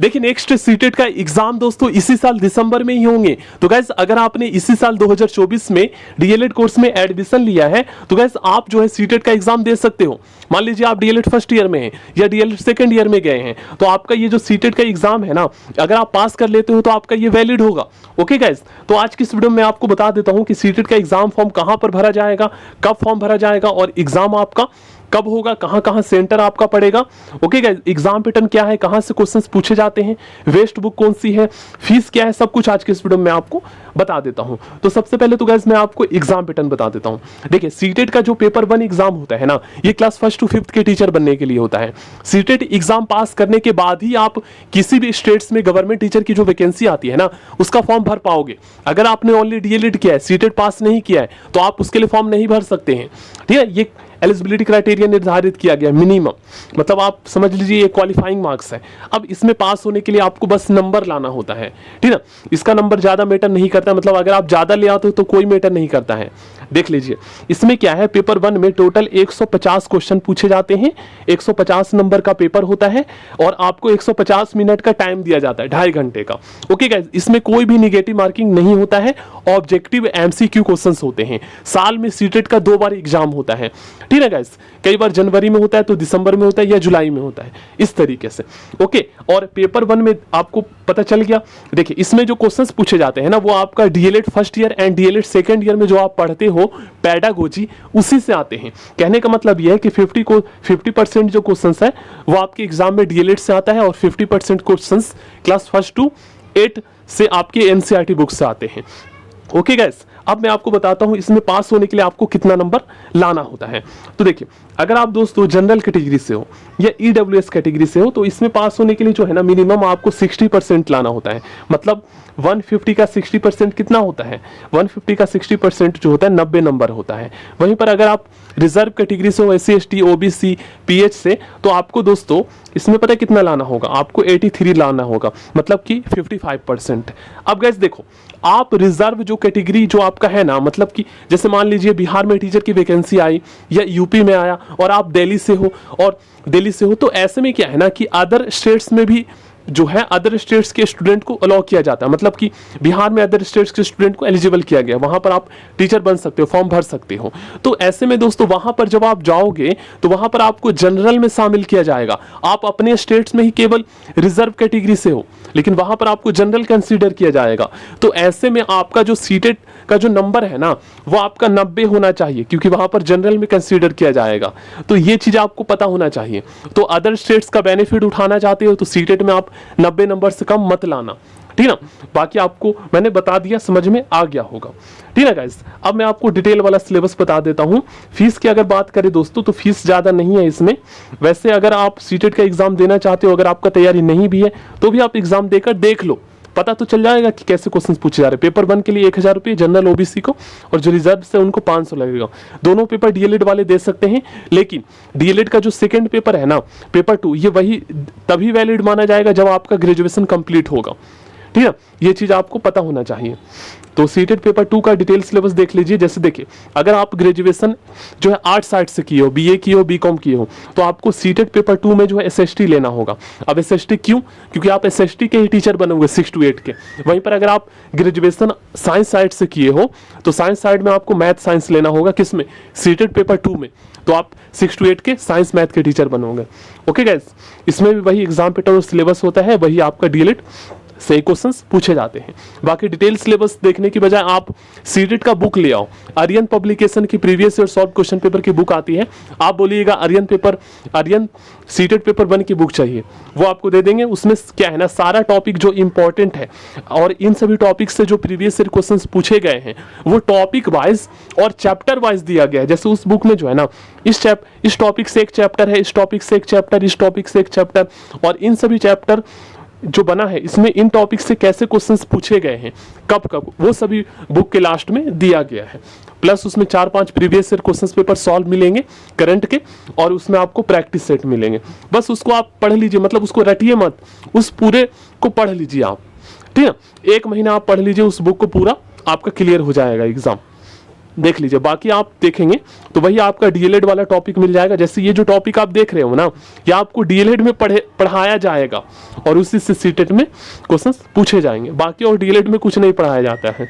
देखिए next CTET का exam दोस्तों इसी साल दिसंबर में ही होंगे। तो गाइस अगर आपने इसी साल 2024 में डीएलएड कोर्स में एडमिशन लिया है तो गाइस आप जो है सीटेट का एग्जाम दे सकते हो। मान लीजिए आप डीएलएड फर्स्ट ईयर में हैं या डीएलएड सेकंड ईयर में गए हैं, तो आपका ये जो सीटेट का एग्जाम है ना, अगर आप पास कर लेते हो तो आपका ये वैलिड होगा। ओके गाइस, तो आज की इस वीडियो में आपको बता देता हूं कि सीटेट का एग्जाम फॉर्म कहां पर भरा जाएगा, कब फॉर्म भरा जाएगा और एग्जाम आपका कब होगा, कहां कहां सेंटर आपका पड़ेगा। ओके गाइस, एग्जाम पैटर्न क्या है, कहां से क्वेश्चंस पूछे जाते हैं, वेस्ट बुक कौन सी है, फीस क्या है, सब कुछ आज के इस वीडियो में आपको बता देता हूं। तो सबसे पहले तो गाइस मैं आपको एग्जाम पैटर्न बता देता हूं। देखिए सीटेट का जो पेपर 1 एग्जाम होता है ना, ये क्लास 1 to 5th के टीचर बनने के लिए होता है। सीटेट एग्जाम पास करने के बाद ही आप किसी भी स्टेट्स में गवर्नमेंट टीचर की जो वैकेंसी आती है ना, उसका फॉर्म भर पाओगे। अगर आपने ओनली डीएलएड किया है, सीटेट पास नहीं किया है, तो आप उसके लिए फॉर्म नहीं भर सकते हैं। ठीक है, ये एलिजिबिलिटी क्राइटेरिया निर्धारित किया गया मिनिमम, मतलब आप समझ लीजिए ये क्वालिफाइंग मार्क्स है। अब इसमें पास होने के लिए आपको बस नंबर लाना होता है, ठीक है। इसका नंबर ज्यादा मैटर नहीं करता, मतलब अगर आप ज्यादा ले आते हो तो कोई मैटर नहीं करता है। देख लीजिए इसमें क्या है, पेपर 1 में टोटल 150 क्वेश्चन पूछे जाते हैं, 150 नंबर का पेपर होता है और आपको 150 मिनट का टाइम दिया जाता है, 2.5 घंटे का। ओके गाइस, इसमें कोई भी निगेटिव मार्किंग नहीं होता है, ऑब्जेक्टिव एमसीक्यू क्वेश्चंस होते हैं। साल में सीटेट का 2 बार एग्जाम होता है, ठीक है गाइस। कई बार जनवरी में होता है तो दिसंबर में होता है या जुलाई में होता है, इस तरीके से। ओके, और पेपर 1 में आपको पता चल गया। देखिए इसमें जो क्वेश्चंस पूछे जाते हैं ना, वो आपका DElEd first year and DElEd second year में जो आप पढ़ते हो पेडागोजी, उसी से आते हैं। कहने का मतलब यह है कि 50% जो क्वेश्चंस है वो आपके एग्जाम में डीएलएड से आता है और 50% क्वेश्चंस क्लास 1 to 8 से आपके एनसीईआरटी बुक से आते हैं। ओके गाइस, अब मैं आपको बताता हूं इसमें पास होने के लिए आपको कितना नंबर लाना होता है। तो देखिए अगर आप दोस्तों जनरल कैटेगरी से हो या ईडब्ल्यूएस कैटेगरी से हो, तो इसमें पास होने के लिए जो है ना मिनिमम आपको 60% लाना होता है। मतलब 150 का 60% कितना होता है, 150 का 60% जो होता है 90 नंबर होता है। वहीं पर अगर आप रिजर्व कैटेगरी से हो, SC ST OBC PH से, तो आपको दोस्तों इसमें पता है कितना लाना होगा, आपको 83 लाना होगा, मतलब कि 55%। अब गाइस देखो, आप रिजर्व जो कैटेगरी जो आपका है ना, मतलब कि जैसे मान लीजिए बिहार में टीचर की वैकेंसी आई या यूपी में आया और आप दिल्ली से हो, तो ऐसे में क्या है ना कि अदर स्टेट्स में भी जो है अदर स्टेट्स के स्टूडेंट को अलाउ किया जाता है। मतलब कि बिहार में अदर स्टेट्स के स्टूडेंट को एलिजिबल किया गया, वहां पर आप टीचर बन सकते हो, फॉर्म भर सकते हो। तो ऐसे में दोस्तों वहां पर जब आप जाओगे तो वहां पर आपको जनरल में शामिल किया जाएगा। आप अपने स्टेट्स में ही केवल रिजर्व कैटेगरी से हो, लेकिन वहां पर आपको जनरल कंसीडर किया जाएगा। तो ऐसे में आपका जो सीटेट का जो नंबर है ना, वो आपका 90 होना चाहिए, क्योंकि वहां पर जनरल में कंसीडर किया जाएगा। तो ये चीज आपको पता होना चाहिए। तो अदर स्टेट्स का बेनिफिट उठाना चाहते हो तो सीटेट में आप 90 नंबर से कम मत लाना, ठीक ना। बाकी आपको मैंने बता दिया, समझ में आ गया होगा, ठीक है गाइस। अब मैं आपको डिटेल वाला सिलेबस बता देता हूं। फीस की अगर बात करें दोस्तों तो फीस ज्यादा नहीं है इसमें। वैसे अगर आप सीटेट का एग्जाम देना चाहते हो, अगर आपका तैयारी नहीं भी है तो भी आप एग्जाम देकर देख लो, पता तो चल जाएगा कि कैसे क्वेश्चंस पूछे जा रहे हैं। पेपर 1 के लिए 1000 रुपये जनरल ओबीसी को, और जो रिजर्व से उनको 500 लगेगा। दोनों पेपर डीएलएड वाले दे सकते हैं, लेकिन डीएलएड का जो सेकंड पेपर है ना, पेपर 2, ये वही तभी वैलिड माना जाएगा जब आपका ग्रेजुएशन कंप्लीट होगा, ठीक है। ये चीज आपको पता होना चाहिए। तो सीटेट पेपर 2 का डिटेल सिलेबस देख लीजिए। जैसे देखिए, अगर आप ग्रेजुएशन जो है आर्ट साइड से किए हो, बीए किए हो, बीकॉम किए हो, तो आपको सीटेट पेपर 2 में जो है एसएसटी लेना होगा। अब एसएसटी क्यों? क्योंकि आप एसएसटी के ही टीचर बनोगे 6 to 8 के। वहीं पर अगर आप ग्रेजुएशन साइंस साइड से किए हो तो साइंस साइड में आपको मैथ साइंस लेना होगा। किसमें? सीटेट पेपर 2 में। तो आप 6 to 8 के साइंस मैथ के टीचर बनोगे। ओके गाइस, इसमें भी वही एग्जाम पैटर्न और सिलेबस होता है, वही आपका डीएलएड से क्वेश्चंस पूछे जाते हैं। बाकी डिटेल सिलेबस देखने की बजाय आप सीटेट का बुक ले आओ। आर्यन पब्लिकेशन की previous year solve question paper की बुक आती है। आप बोलिएगा आर्यन सीटेट पेपर 1 की बुक चाहिए, वो आपको दे देंगे। उसमें क्या है ना, सारा टॉपिक जो इंपॉर्टेंट है और इन सभी टॉपिक से जो प्रीवियस ईयर क्वेश्चंस पूछे गए हैं वो टॉपिक वाइज और चैप्टर वाइज दिया गया है। जैसे उस बुक में जो है ना, इस टॉपिक से एक चैप्टर है, इस टॉपिक से एक चैप्टर, इस टॉपिक से एक चैप्टर, और इन सभी चैप्टर जो बना है इसमें इन टॉपिक से कैसे क्वेश्चंस पूछे गए हैं, कब कब, वो सभी बुक के लास्ट में दिया गया है। प्लस उसमें 4-5 previous year questions paper solve मिलेंगे करंट के, और उसमें आपको प्रैक्टिस सेट मिलेंगे। बस उसको आप पढ़ लीजिए, मतलब उसको रटिए मत, उस पूरे को पढ़ लीजिए आप, ठीक है। 1 महीना आप पढ़ लीजिए उस बुक को, पूरा आपका क्लियर हो जाएगा एग्जाम। देख लीजिए, बाकी आप देखेंगे तो वही आपका डीएलएड वाला टॉपिक मिल जाएगा। जैसे ये जो टॉपिक आप देख रहे हो ना, ये आपको डीएलएड में पढ़ाया जाएगा और उसी से सीटेट में क्वेश्चंस पूछे जाएंगे। बाकी और डीएलएड में कुछ नहीं पढ़ाया जाता है।